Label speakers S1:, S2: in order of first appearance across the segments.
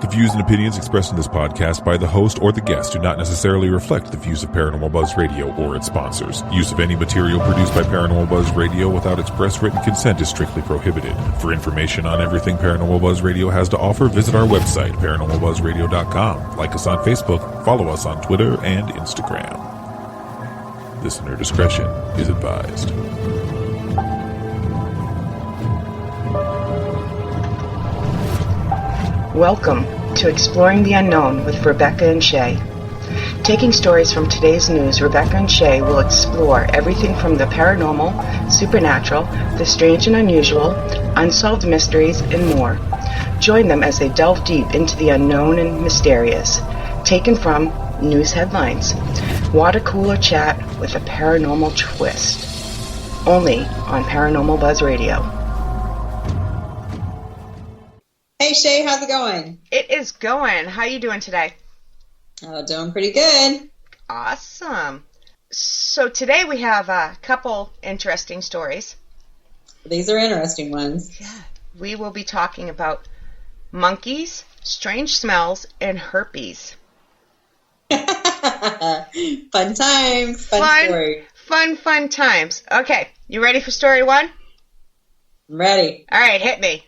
S1: The views and opinions expressed in this podcast by the host or the guest do not necessarily reflect the views of Paranormal Buzz Radio or its sponsors. Use of any material produced by Paranormal Buzz Radio without express written consent is strictly prohibited. For information on everything Paranormal Buzz Radio has to offer, visit our website, paranormalbuzzradio.com. Like us on Facebook, follow us on Twitter and Instagram. Listener discretion is advised.
S2: Welcome to Exploring the Unknown with Rebecca and Shay. Taking stories from today's news, Rebecca and Shay will explore everything from the paranormal, supernatural, the strange and unusual, unsolved mysteries, and more. Join them as they delve deep into the unknown and mysterious, taken from news headlines. Water cooler chat with a paranormal twist. Only on Paranormal Buzz Radio.
S3: Hey Shay, how's it going?
S2: It is going. How you doing today?
S3: Oh, doing pretty good.
S2: Awesome. So today we have a couple interesting stories.
S3: These are interesting ones.
S2: Yeah. We will be talking about monkeys, strange smells, and herpes.
S3: Fun times. Fun story.
S2: Fun times. Okay, you ready for story one?
S3: I'm ready.
S2: All right, hit me.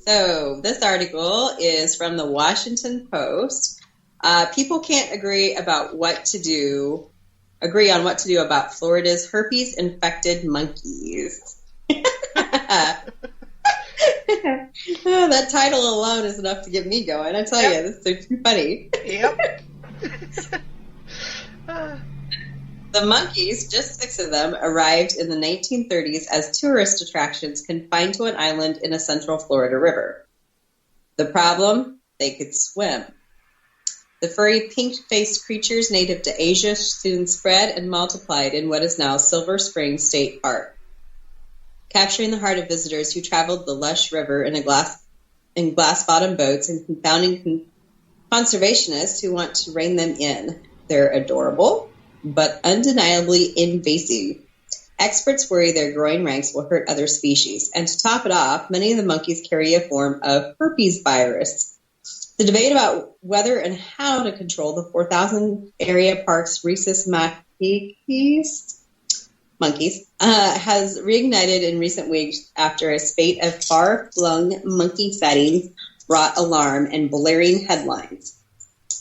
S3: So this article is from the Washington Post. People can't agree on what to do about Florida's herpes-infected monkeys. Oh, that title alone is enough to get me going. I tell you, they're too funny.
S2: Yep.
S3: The monkeys, just 6 of them, arrived in the 1930s as tourist attractions confined to an island in a central Florida river. The problem? They could swim. The furry pink-faced creatures native to Asia soon spread and multiplied in what is now Silver Spring State Park, capturing the heart of visitors who traveled the lush river in glass-bottom boats and confounding conservationists who want to rein them in. They're adorable, but undeniably invasive. Experts worry their growing ranks will hurt other species. And to top it off, many of the monkeys carry a form of herpes virus. The debate about whether and how to control the 4,000 area park's rhesus monkeys has reignited in recent weeks after a spate of far-flung monkey sightings brought alarm and blaring headlines.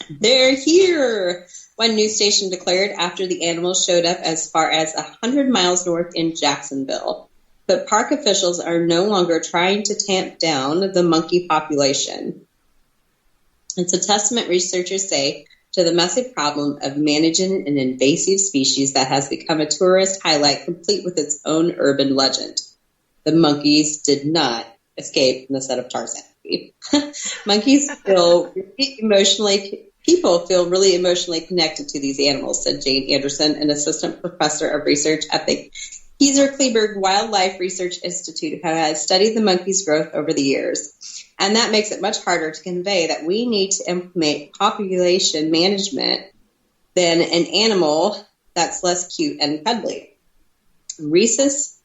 S3: They're here! One news station declared after the animals showed up as far as 100 miles north in Jacksonville. But park officials are no longer trying to tamp down the monkey population. It's a testament, researchers say, to the massive problem of managing an invasive species that has become a tourist highlight complete with its own urban legend. The monkeys did not escape from the set of Tarzan. People feel really emotionally connected to these animals, said Jane Anderson, an assistant professor of research at the Kaiser-Kleberg Wildlife Research Institute, who has studied the monkeys' growth over the years. And that makes it much harder to convey that we need to implement population management than an animal that's less cute and cuddly. Rhesus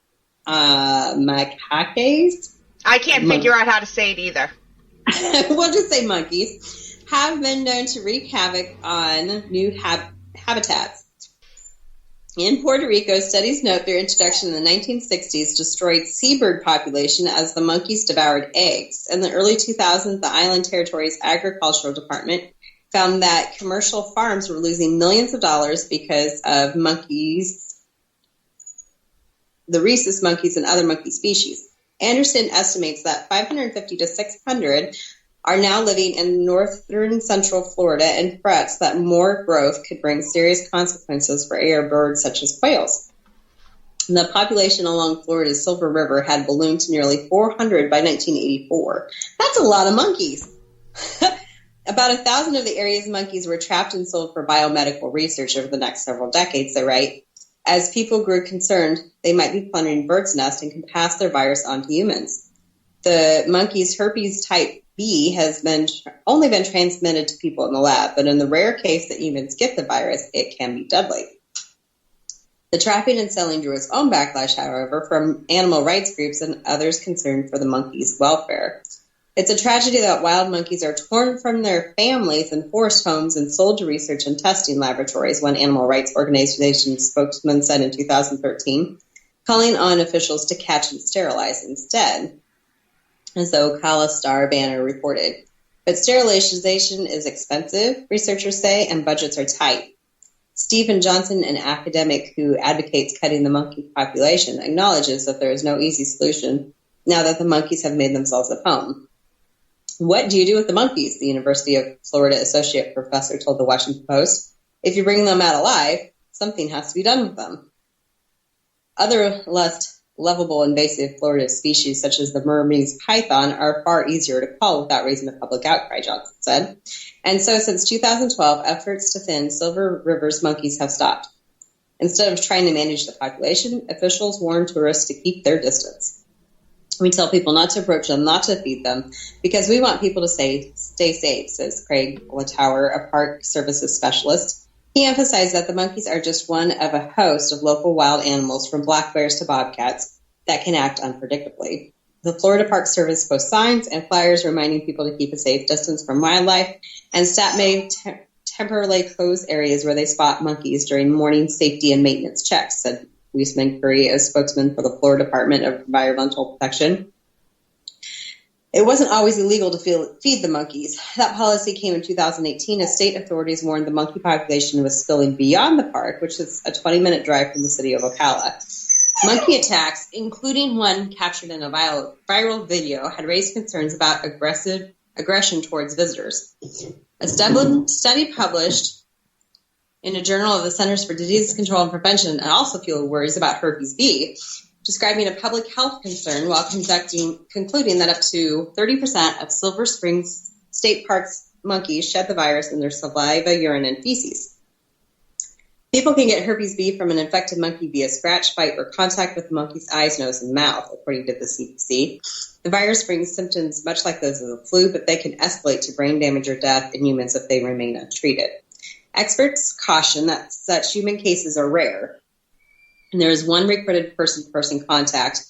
S3: macaques?
S2: I can't figure out how to say it either.
S3: We'll just say monkeys. Have been known to wreak havoc on new habitats. In Puerto Rico, studies note their introduction in the 1960s destroyed seabird population as the monkeys devoured eggs. In the early 2000s, the island territory's agricultural department found that commercial farms were losing millions of dollars because of monkeys, the rhesus monkeys, and other monkey species. Anderson estimates that 550 to 600 are now living in northern central Florida and frets that more growth could bring serious consequences for air birds such as quails. The population along Florida's Silver River had ballooned to nearly 400 by 1984. That's a lot of monkeys. About 1,000 of the area's monkeys were trapped and sold for biomedical research over the next several decades, they write. As people grew concerned, they might be plundering birds' nests and can pass their virus on to humans. The monkey's herpes type B has only been transmitted to people in the lab, but in the rare case that humans get the virus, it can be deadly. The trapping and selling drew its own backlash, however, from animal rights groups and others concerned for the monkeys' welfare. It's a tragedy that wild monkeys are torn from their families and forced homes and sold to research and testing laboratories, one animal rights organization spokesman said in 2013, calling on officials to catch and sterilize instead, as the Ocala Star-Banner reported. But sterilization is expensive, researchers say, and budgets are tight. Stephen Johnson, an academic who advocates cutting the monkey population, acknowledges that there is no easy solution now that the monkeys have made themselves at home. What do you do with the monkeys? The University of Florida associate professor told the Washington Post. If you bring them out alive, something has to be done with them. Other less lovable invasive Florida species, such as the Burmese python, are far easier to cull without raising a public outcry, Johnson said. And so since 2012, efforts to thin Silver River's monkeys have stopped. Instead of trying to manage the population, officials warn tourists to keep their distance. We tell people not to approach them, not to feed them, because we want people to stay safe, says Craig Latower, a park services specialist. He emphasized that the monkeys are just one of a host of local wild animals, from black bears to bobcats, that can act unpredictably. The Florida Park Service posts signs and flyers reminding people to keep a safe distance from wildlife, and staff may temporarily close areas where they spot monkeys during morning safety and maintenance checks, said Wiseman Curry, a spokesman for the Florida Department of Environmental Protection. It wasn't always illegal to feed the monkeys. That policy came in 2018 as state authorities warned the monkey population was spilling beyond the park, which is a 20-minute drive from the city of Ocala. Monkey attacks, including one captured in a viral video, had raised concerns about aggression towards visitors. A study published in a journal of the Centers for Disease Control and Prevention and also fueled worries about herpes B, describing a public health concern while concluding that up to 30% of Silver Springs State Park's monkeys shed the virus in their saliva, urine, and feces. People can get herpes B from an infected monkey via scratch, bite, or contact with the monkey's eyes, nose, and mouth, according to the CDC. The virus brings symptoms much like those of the flu, but they can escalate to brain damage or death in humans if they remain untreated. Experts caution that such human cases are rare, and there is one recorded person-to-person contact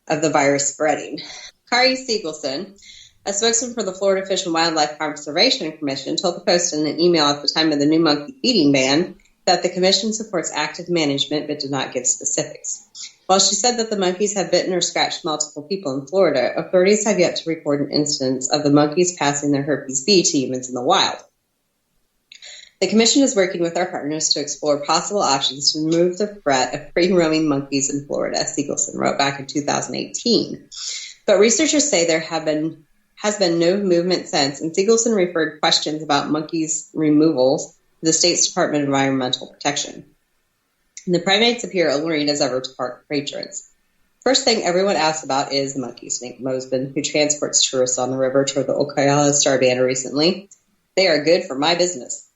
S3: of the virus spreading. Kari Siegelson, a spokesman for the Florida Fish and Wildlife Conservation Commission, told the Post in an email at the time of the new monkey feeding ban that the commission supports active management but did not give specifics. While she said that the monkeys have bitten or scratched multiple people in Florida, authorities have yet to record an instance of the monkeys passing their herpes B to humans in the wild. The commission is working with our partners to explore possible options to remove the threat of free-roaming monkeys in Florida, Siegelson wrote back in 2018. But researchers say there has been no movement since, and Siegelson referred questions about monkeys' removals to the state's Department of Environmental Protection. And the primates appear alluring as ever to park patrons. First thing everyone asks about is the monkeys, Nick Mosman, who transports tourists on the river to the Ocala Star-Banner recently. They are good for my business.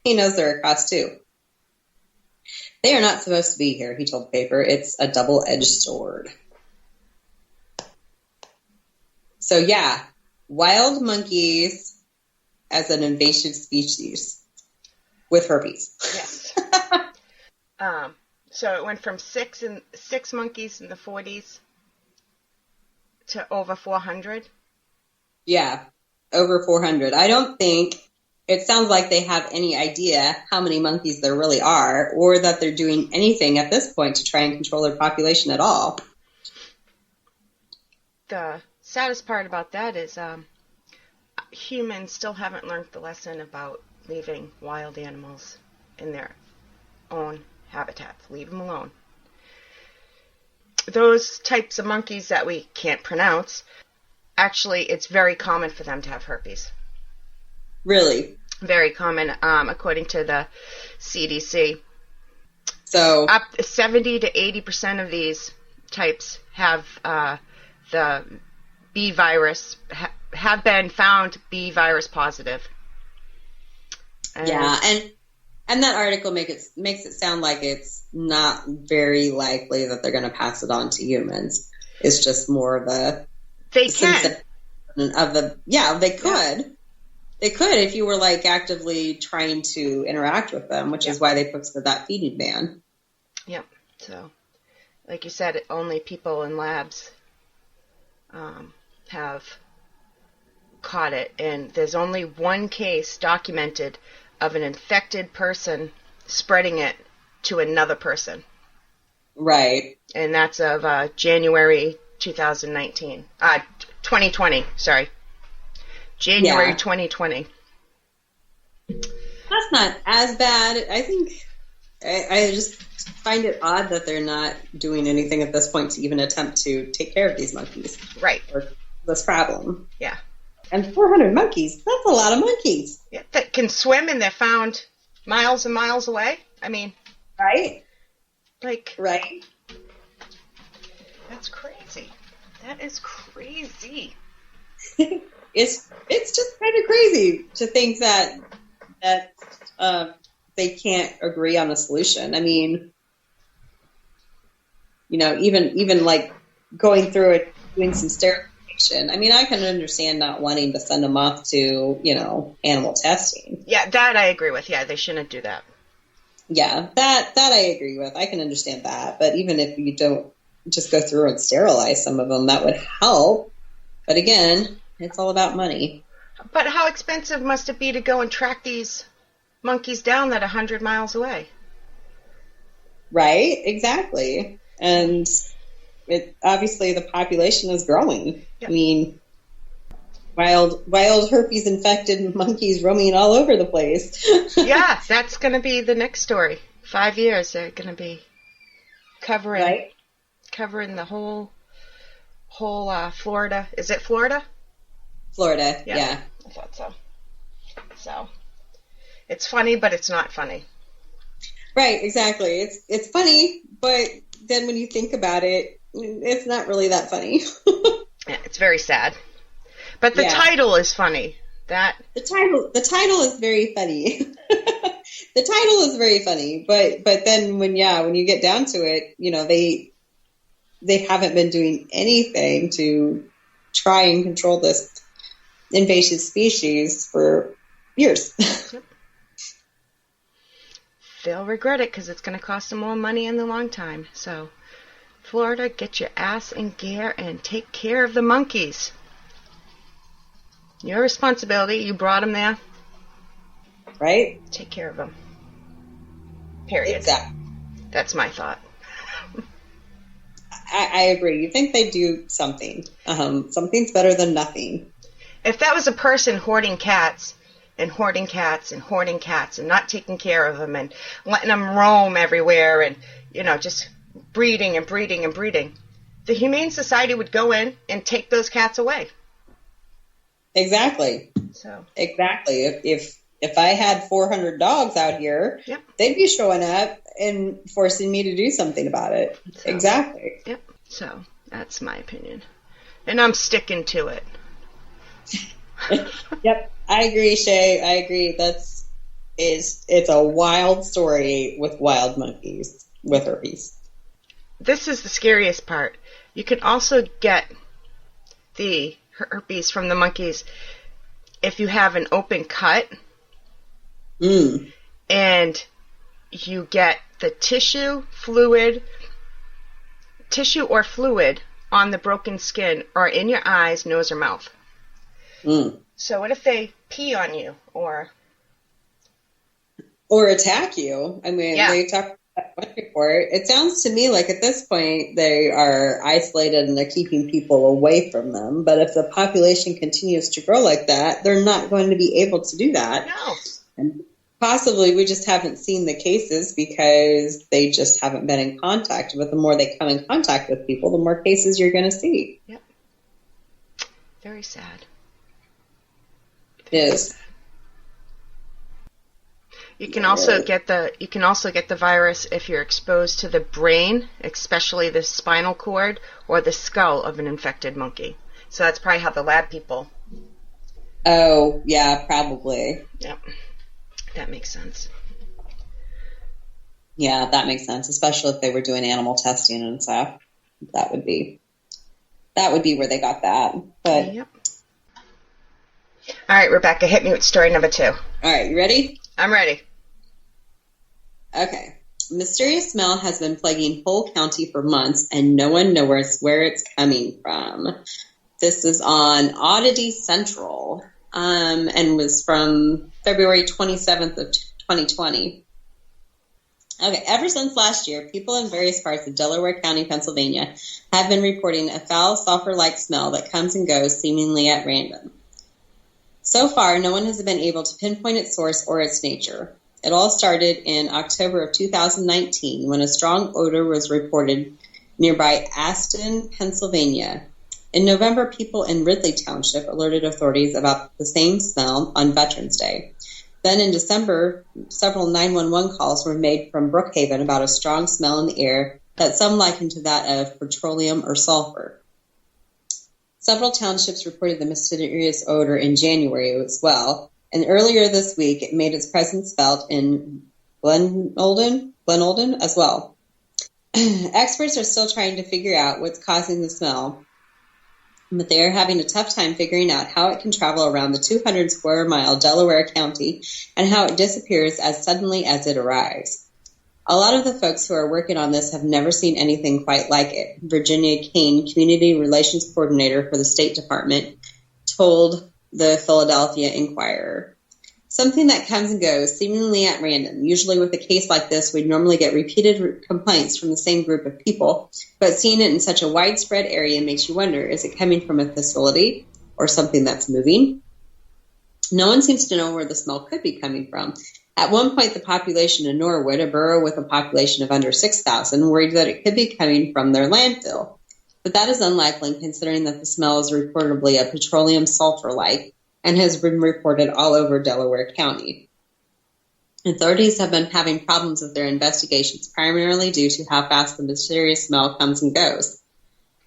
S3: He knows they're a cost, too. They are not supposed to be here, he told the paper. It's a double-edged sword. So, yeah, wild monkeys as an invasive species with herpes.
S2: Yes. So it went from six monkeys in the 40s to over 400?
S3: Yeah, over 400. I don't think... It sounds like they have any idea how many monkeys there really are, or that they're doing anything at this point to try and control their population at all.
S2: The saddest part about that is humans still haven't learned the lesson about leaving wild animals in their own habitats. Leave them alone. Those types of monkeys that we can't pronounce, actually, it's very common for them to have herpes.
S3: Really?
S2: Very common, according to the CDC.
S3: So
S2: up 70 to 80% of these types have the B virus, have been found B virus positive.
S3: Yeah, and that article makes it sound like it's not very likely that they're going to pass it on to humans. It's just more of a...
S2: They can.
S3: They could. Yeah. They could if you were like actively trying to interact with them, which is why they posted that feeding ban.
S2: Yep. So, like you said, only people in labs have caught it, and there's only one case documented of an infected person spreading it to another person.
S3: Right.
S2: And that's of January 2019. 2020, sorry. January 2020.
S3: That's not as bad. I think I just find it odd that they're not doing anything at this point to even attempt to take care of these monkeys.
S2: Right.
S3: Or this problem.
S2: Yeah.
S3: And 400 monkeys, that's a lot of monkeys.
S2: Yeah, that can swim and they're found miles and miles away. I mean.
S3: Right?
S2: Like.
S3: Right.
S2: That's crazy. That is crazy.
S3: It's just kind of crazy to think that they can't agree on a solution. I mean, even like going through it, doing some sterilization. I mean, I can understand not wanting to send them off to, animal testing.
S2: Yeah, that I agree with. Yeah, they shouldn't do that.
S3: Yeah, that I agree with. I can understand that. But even if you don't just go through and sterilize some of them, that would help. But again, it's all about money.
S2: But how expensive must it be to go and track these monkeys down that 100 miles away?
S3: Right, exactly. And obviously the population is growing. Yep. I mean, wild herpes infected monkeys roaming all over the place.
S2: Yeah, that's going to be the next story. 5 years, they're going to be covering the whole Florida. Is it Florida?
S3: Florida, yeah.
S2: I thought so. So, it's funny, but it's not funny.
S3: Right, exactly. It's funny, but then when you think about it, it's not really that funny.
S2: Yeah, it's very sad. But the title is funny. The title is very funny. The title is very funny, but then when you get down to it, they haven't been doing anything to try and control this invasive species for years. Yep. They'll regret it because it's going to cost them more money in the long time. So, Florida, get your ass in gear and take care of the monkeys. Your responsibility. You brought them there.
S3: Right?
S2: Take care of them. Period.
S3: Exactly.
S2: That's my thought.
S3: I agree. You think they do something. Something's better than nothing.
S2: If that was a person hoarding cats and hoarding cats and hoarding cats and not taking care of them and letting them roam everywhere and, just breeding and breeding and breeding, the Humane Society would go in and take those cats away.
S3: Exactly.
S2: So. Exactly.
S3: If I had 400 dogs out here,
S2: yep,
S3: they'd be showing up and forcing me to do something about it. So, exactly.
S2: Yep. So that's my opinion. And I'm sticking to it.
S3: Yep. I agree, Shay. I agree. It's a wild story with wild monkeys with herpes.
S2: This is the scariest part. You can also get the herpes from the monkeys if you have an open cut. And you get the tissue or fluid on the broken skin or in your eyes, nose, or mouth. So what if they pee on you or
S3: attack you? I mean, they talked about that before. It sounds to me like at this point they are isolated and they're keeping people away from them. But if the population continues to grow like that, they're not going to be able to do that.
S2: No.
S3: And possibly we just haven't seen the cases because they just haven't been in contact. But the more they come in contact with people, the more cases you're going to see.
S2: Yep. Very sad.
S3: It is.
S2: You can also get the virus if you're exposed to the brain, especially the spinal cord or the skull of an infected monkey. So that's probably how the lab people.
S3: Oh, yeah, probably.
S2: Yep. That makes sense.
S3: Yeah, that makes sense, especially if they were doing animal testing and stuff. That would be where they got that. But
S2: yep. All right, Rebecca, hit me with story number 2.
S3: All right, you ready?
S2: I'm ready.
S3: Okay. A mysterious smell has been plaguing Hull County for months, and no one knows where it's coming from. This is on Oddity Central, and was from February 27th of 2020. Okay, ever since last year, people in various parts of Delaware County, Pennsylvania, have been reporting a foul, sulfur-like smell that comes and goes seemingly at random. So far, no one has been able to pinpoint its source or its nature. It all started in October of 2019 when a strong odor was reported nearby Aston, Pennsylvania. In November, people in Ridley Township alerted authorities about the same smell on Veterans Day. Then in December, several 911 calls were made from Brookhaven about a strong smell in the air that some likened to that of petroleum or sulfur. Several townships reported the mysterious odor in January as well, and earlier this week it made its presence felt in Glenolden as well. Experts are still trying to figure out what's causing the smell, but they are having a tough time figuring out how it can travel around the 200 square mile Delaware County and how it disappears as suddenly as it arrives. A lot of the folks who are working on this have never seen anything quite like it. Virginia Kane, Community Relations Coordinator for the State Department, told the Philadelphia Inquirer. Something that comes and goes, seemingly at random. Usually with a case like this, we'd normally get repeated complaints from the same group of people, but seeing it in such a widespread area makes you wonder, is it coming from a facility or something that's moving? No one seems to know where the smell could be coming from. At one point, the population in Norwood, a borough with a population of under 6,000, worried that it could be coming from their landfill. But that is unlikely, considering that the smell is reportedly a petroleum sulfur-like, and has been reported all over Delaware County. Authorities have been having problems with their investigations, primarily due to how fast the mysterious smell comes and goes.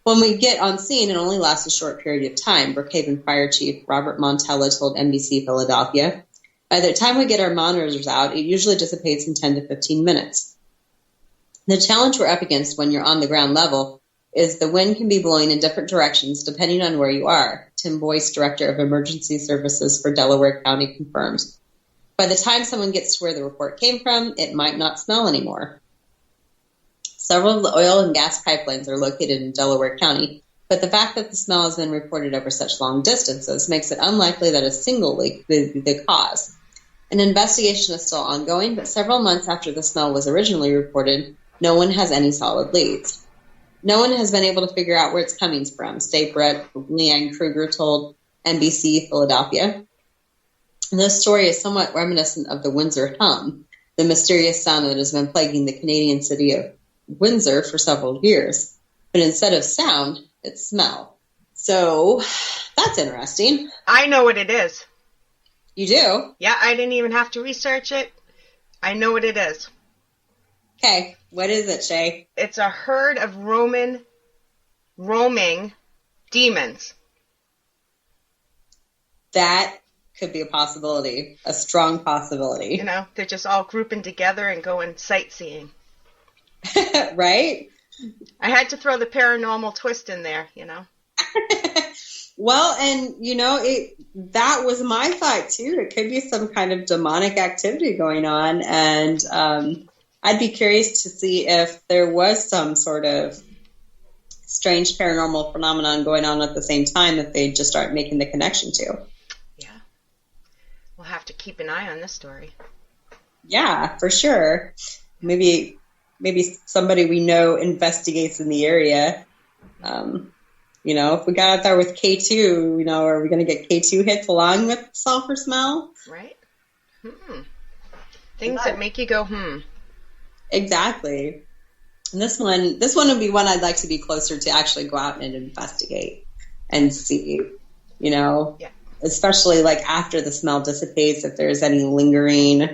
S3: When we get on scene, it only lasts a short period of time, Brookhaven Fire Chief Robert Montella told NBC Philadelphia. By the time we get our monitors out, it usually dissipates in 10 to 15 minutes. The challenge we're up against when you're on the ground level is the wind can be blowing in different directions depending on where you are, Tim Boyce, Director of Emergency Services for Delaware County, confirms. By the time someone gets to where the report came from, it might not smell anymore. Several of the oil and gas pipelines are located in Delaware County, but the fact that the smell has been reported over such long distances makes it unlikely that a single leak could be the cause. An investigation is still ongoing, but several months after the smell was originally reported, no one has any solid leads. No one has been able to figure out where it's coming from, State Rep Leanne Kruger told NBC Philadelphia. And this story is somewhat reminiscent of the Windsor hum, the mysterious sound that has been plaguing the Canadian city of Windsor for several years. But instead of sound, it's smell. So that's interesting.
S2: I know what it is.
S3: You do?
S2: Yeah, I didn't even have to research it. I know what it is.
S3: Okay, what is it, Shay?
S2: It's a herd of roaming demons.
S3: That could be a possibility, a strong possibility.
S2: You know, they're just all grouping together and going sightseeing.
S3: Right?
S2: I had to throw the paranormal twist in there, you know.
S3: Well, and, you know, that was my thought, too. It could be some kind of demonic activity going on, and I'd be curious to see if there was some sort of strange paranormal phenomenon going on at the same time that they just start making the connection to.
S2: Yeah. We'll have to keep an eye on this story.
S3: Yeah, for sure. Maybe somebody we know investigates in the area. You know, if we got out there with K2, you know, are we going to get K2 hits along with sulfur smell?
S2: Right. Things that make you go,
S3: Exactly. And this one would be one I'd like to be closer to actually go out and investigate and see, you know, especially like after the smell dissipates, if there's any lingering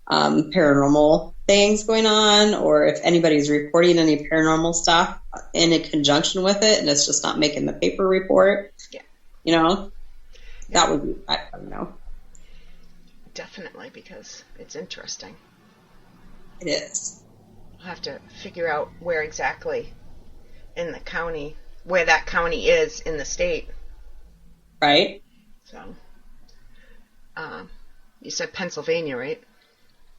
S3: paranormal things going on, or if anybody's reporting any paranormal stuff in a conjunction with it and it's just not making the paper report.
S2: Yeah.
S3: You know, that would be, I don't know.
S2: Definitely, because it's interesting.
S3: It is.
S2: We'll have to figure out where exactly in the county, where that county is in the state.
S3: Right.
S2: So, you said Pennsylvania, right?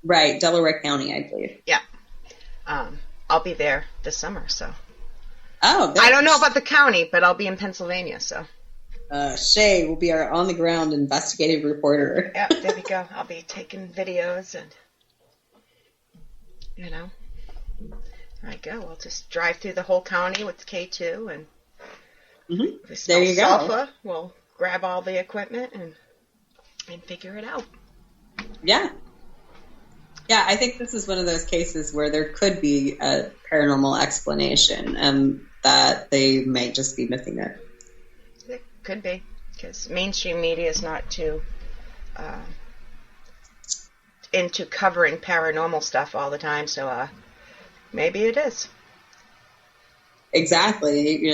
S3: Right, Delaware County, I believe.
S2: Yeah. I'll be there this summer, so.
S3: Oh, good.
S2: I don't know about the county, but I'll be in Pennsylvania, so.
S3: Shay will be our on-the-ground investigative reporter.
S2: Yeah, there we go. I'll be taking videos and, there I go. We'll just drive through the whole county with K2 and if we smell
S3: There you
S2: sulfur, we'll grab all the equipment and figure it out.
S3: Yeah. Yeah, I think this is one of those cases where there could be a paranormal explanation and that they may just be missing it.
S2: It could be, because mainstream media is not too into covering paranormal stuff all the time, so maybe it is.
S3: Exactly.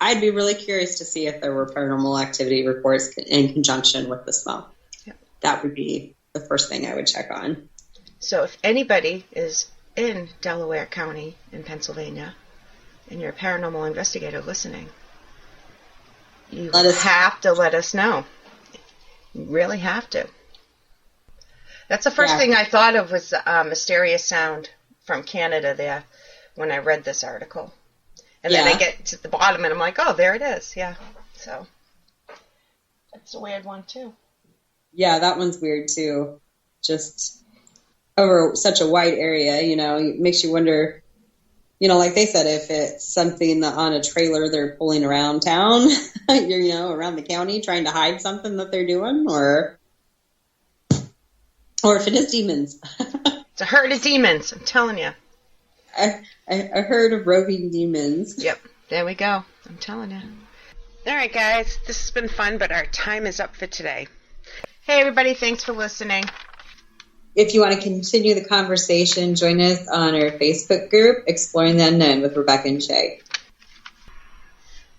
S3: I'd be really curious to see if there were paranormal activity reports in conjunction with the smell.
S2: Yep.
S3: That would be the first thing I would check on.
S2: So if anybody is in Delaware County in Pennsylvania and you're a paranormal investigator listening, you have to let us know. You really have to. That's the first thing I thought of was mysterious sound from Canada there when I read this article. And then I get to the bottom and I'm like, oh, there it is. Yeah. So that's a weird one too.
S3: Yeah, that one's weird too. Just over such a wide area, it makes you wonder, like they said, if it's something that on a trailer they're pulling around town, around the county trying to hide something that they're doing, or if it is demons.
S2: It's a herd of demons, I'm telling you.
S3: A herd of roving demons.
S2: Yep, there we go. I'm telling you. All right, guys, this has been fun, but our time is up for today. Hey, everybody, thanks for listening.
S3: If you want to continue the conversation, join us on our Facebook group, Exploring the Unknown with Rebecca and Shay.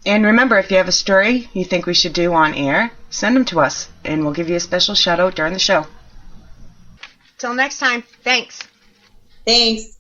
S2: And remember, if you have a story you think we should do on air, send them to us, and we'll give you a special shout-out during the show. Till next time, thanks.
S3: Thanks.